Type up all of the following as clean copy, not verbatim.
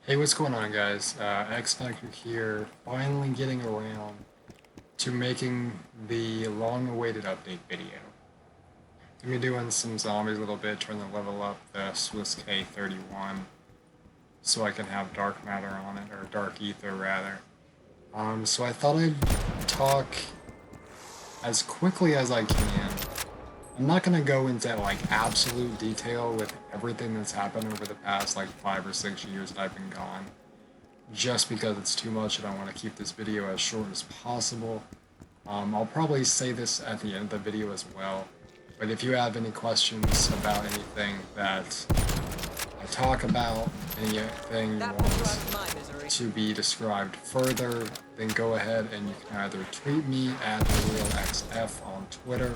Hey, what's going on, guys? X Factor here, finally getting around to making the long-awaited update video. I'm gonna be doing some zombies a little bit, trying to level up the Swiss K31 so I can have dark matter on it, or dark ether rather. So I thought I'd talk as quickly as I can. I'm not gonna go into like absolute detail with everything that's happened over the past like 5 or 6 years that I've been gone, just because it's too much and I want to keep this video as short as possible. I'll probably say this at the end of the video as well, but if you have any questions about anything that I talk about, anything you want to be described further, then go ahead and you can either tweet me at TheRealXF on Twitter,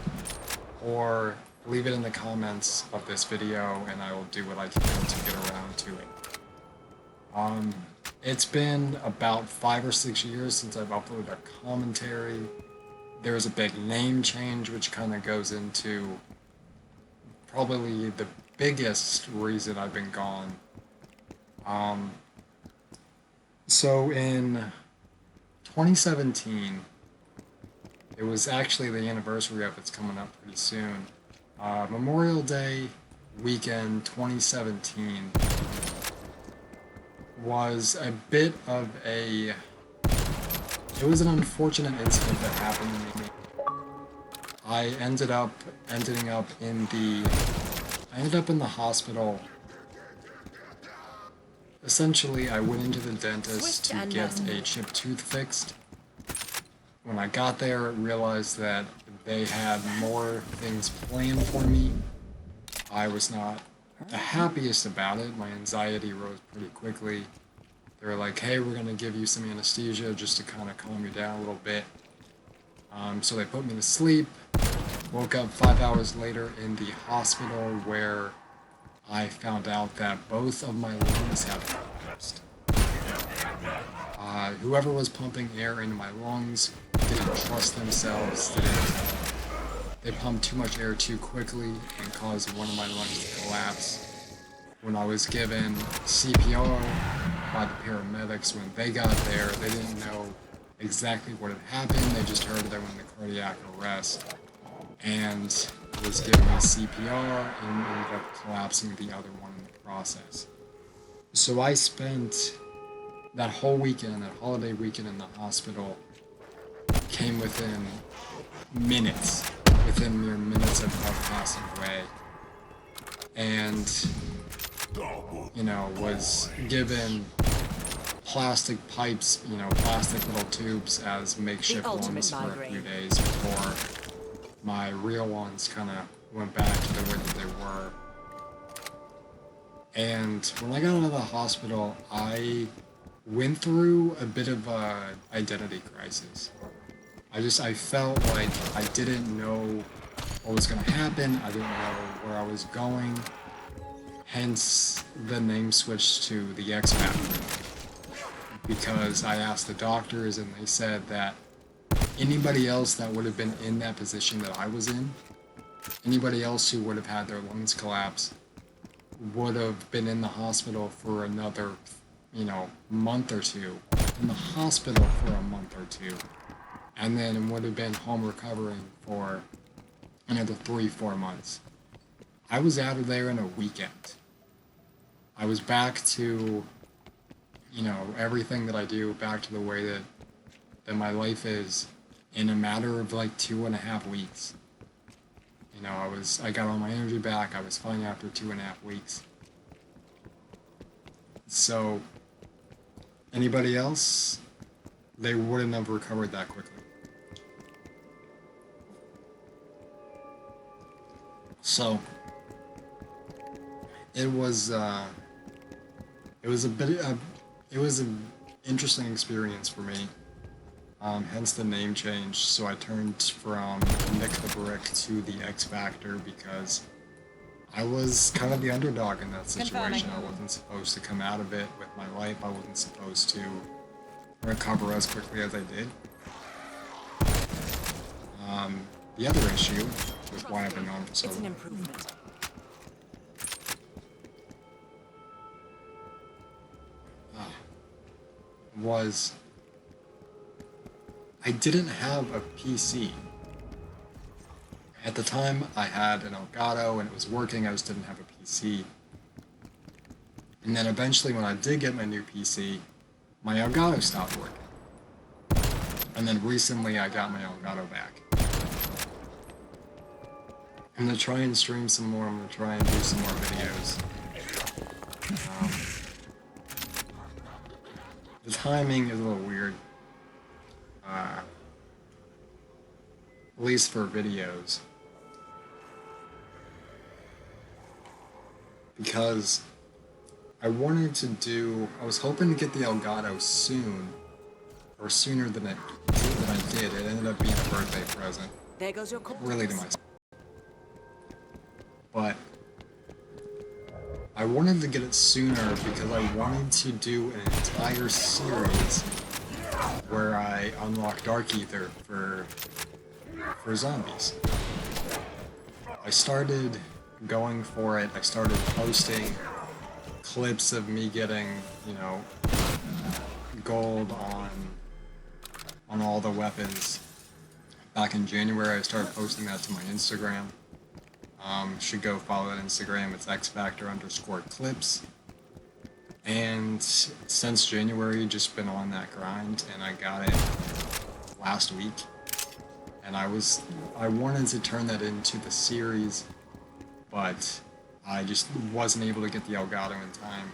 or leave it in the comments of this video and I will do what I can to get around to it. It's been about 5 or 6 years since I've uploaded a commentary. There was a big name change, which kind of goes into probably the biggest reason I've been gone. So in 2017, it was actually the anniversary of it's coming up pretty soon. Memorial Day weekend 2017 was a bit of a... It was an unfortunate incident that happened to me. I ended up in the hospital. Essentially, I went into the dentist to get a chipped tooth fixed. When I got there, I realized that they had more things planned for me. I was not the happiest about it. My anxiety rose pretty quickly. They were like, hey, we're going to give you some anesthesia just to kind of calm you down a little bit. So they put me to sleep. Woke up 5 hours later in the hospital where I found out that both of my lungs had collapsed. Whoever was pumping air into my lungs didn't trust themselves. They pumped too much air too quickly and caused one of my lungs to collapse. When I was given CPR by the paramedics, when they got there, they didn't know exactly what had happened. They just heard that I went into cardiac arrest and was giving me CPR and ended up collapsing the other one in the process. So I spent that whole weekend, that holiday weekend in the hospital, came within mere minutes of passing away. And, was given plastic pipes, plastic little tubes as makeshift ones for a few days before my real ones kind of went back to the way that they were. And when I got out of the hospital, I went through a bit of a identity crisis. I felt like I didn't know what was going to happen. I didn't know where I was going. Hence the name switch to the X Factor. Because I asked the doctors and they said that anybody else that would have been in that position that I was in, anybody else who would have had their lungs collapse, would have been in the hospital for another, month or two. In the hospital for a month or two. And then would have been home recovering for another 3-4 months. I was out of there in a weekend. I was back to, everything that I do, back to the way that my life is in a matter of like 2.5 weeks. I got all my energy back. I was fine after 2.5 weeks. So, anybody else, they wouldn't have recovered that quickly. So, it was an interesting experience for me. Hence the name change. So I turned from Nick the Brick to the X Factor because I was kind of the underdog in that situation. I wasn't supposed to come out of it with my life. I wasn't supposed to recover as quickly as I did. The other issue with why I've been on for so long was I didn't have a PC. At the time, I had an Elgato and it was working, I just didn't have a PC. And then eventually, when I did get my new PC, my Elgato stopped working. And then recently, I got my Elgato back. I'm gonna try and stream some more, I'm gonna try and do some more videos. The timing is a little weird. At least for videos. Because I was hoping to get the Elgato soon, or sooner than I did. It ended up being a birthday present. There goes your Really to myself. But I wanted to get it sooner because I wanted to do an entire series where I unlock Dark Ether for zombies. I started going for it. I started posting clips of me getting, gold on all the weapons. Back in January, I started posting that to my Instagram. Should go follow that Instagram. It's xfactor_clips. And since January, just been on that grind, and I got it last week. And I wanted to turn that into the series, but I just wasn't able to get the Elgato in time.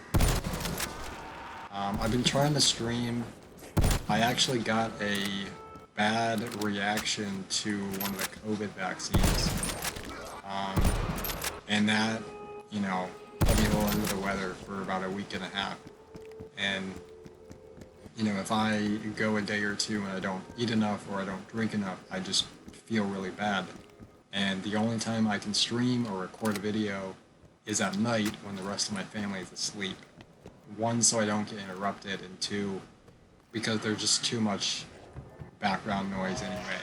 I've been trying to stream. I actually got a bad reaction to one of the COVID vaccines. And that, put me a little under the weather for about a week and a half. And, if I go a day or two and I don't eat enough or I don't drink enough, I just feel really bad. And the only time I can stream or record a video is at night when the rest of my family is asleep. One, so I don't get interrupted, and two, because there's just too much background noise anyway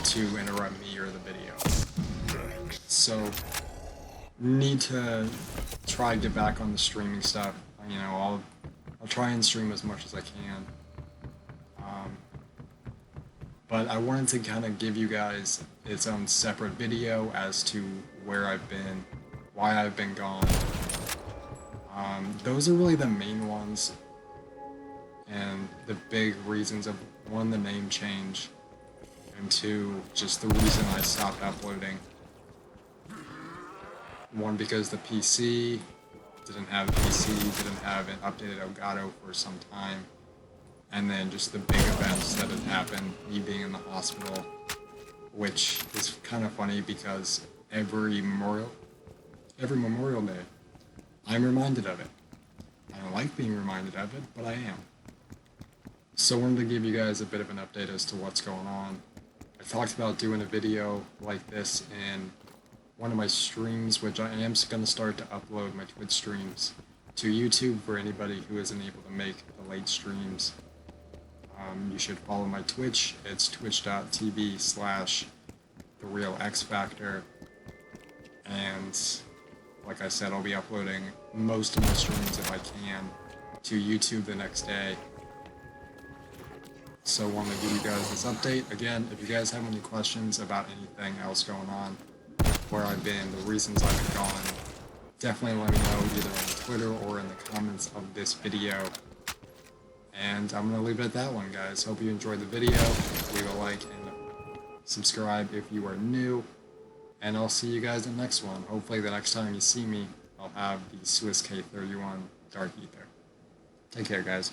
to interrupt me or the video. So, need to try to get back on the streaming stuff. I'll try and stream as much as I can. But I wanted to kind of give you guys its own separate video as to where I've been, why I've been gone. Those are really the main ones, and the big reasons of, one, the name change, and two, just the reason I stopped uploading. One, because the PC didn't have an updated Elgato for some time, and then just the big events that had happened, me being in the hospital, which is kind of funny because every Memorial Day, I'm reminded of it. I don't like being reminded of it, but I am. So I wanted to give you guys a bit of an update as to what's going on. I talked about doing a video like this in one of my streams, which I am going to start to upload my Twitch streams to YouTube for anybody who isn't able to make the late streams. You should follow my Twitch. It's twitch.tv/TheRealXFactor. And like I said, I'll be uploading most of my streams, if I can, to YouTube the next day. So I want to give you guys this update. Again, if you guys have any questions about anything else going on, where I've been, the reasons I've been gone, definitely let me know either on Twitter or in the comments of this video. And I'm going to leave it at that one, guys. Hope you enjoyed the video. Leave a like and subscribe if you are new. And I'll see you guys in the next one. Hopefully the next time you see me, I'll have the Swiss K31 Dark Ether. Take care, guys.